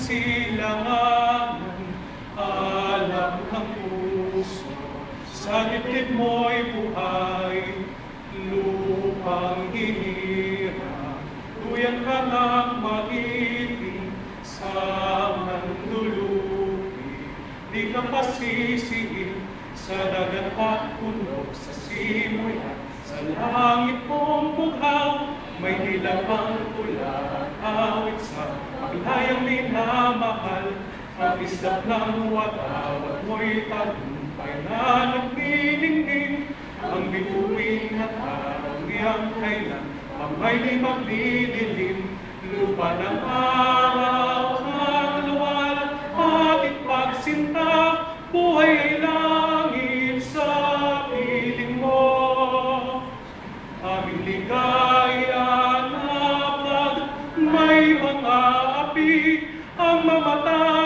silanganan, alam ng puso. Sa dibdib mo'y buhay, lupang hinirang, tuyan ka ng magiting sa mandulubi. Di ka pasisihin sa dagat at puno, sa simula, sa langit mong bughaw, may nilabang pula at awit sa paglayang minamahal. Ang islap ng watawat mo'y tagumpay na nagniningning, ang bituin at araw niyang kailan mamay di magdidilim. Lupa ng araw ang luwal at ipagsinta, buhay ay langit sa piling mo. Aming ligaya na pag may mga api ang mamatay.